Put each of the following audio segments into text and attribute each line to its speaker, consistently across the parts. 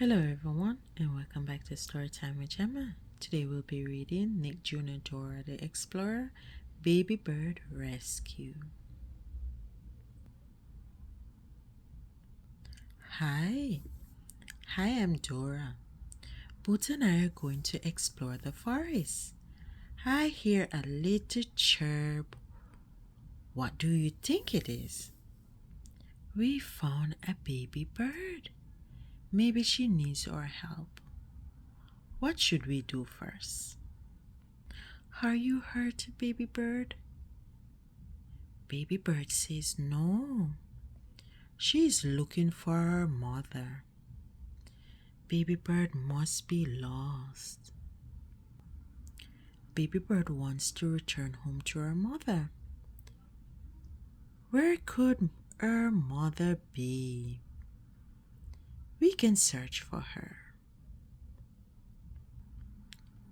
Speaker 1: Hello everyone and welcome back to Storytime with Gemma. Today we'll be reading Nick Jr. Dora the Explorer, Baby Bird Rescue. Hi, I'm Dora. Boots and I are going to explore the forest. I hear a little chirp. What do you think it is? We found a baby bird. Maybe she needs our help. What should we do first? Are you hurt, baby bird? Baby bird says no. She is looking for her mother. Baby bird must be lost. Baby bird wants to return home to her mother. Where could her mother be? We can search for her.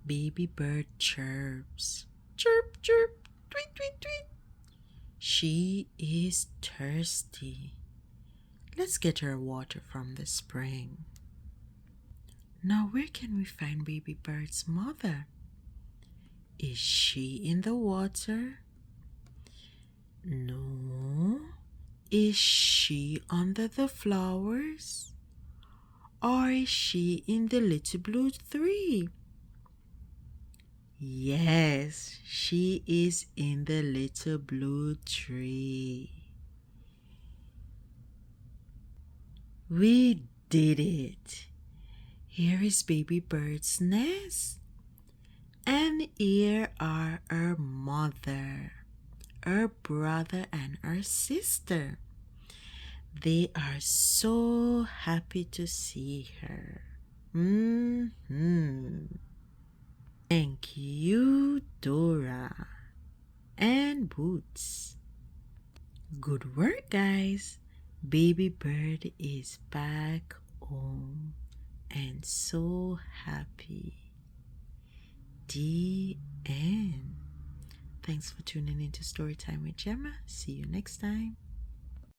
Speaker 1: Baby bird chirps. Chirp, chirp, tweet, tweet, tweet. She is thirsty. Let's get her water from the spring. Now where can we find baby bird's mother? Is she in the water? No. Is she under the flowers? Or is she in the little blue tree? Yes, she is in the little blue tree. We did it. Here is baby bird's nest. And here are her mother, her brother, and her sister. They are so happy to see her. Thank you, Dora and Boots. Good work, guys. Baby bird is back home and so happy. The end. Thanks for tuning in to Storytime with Gemma. See you next time.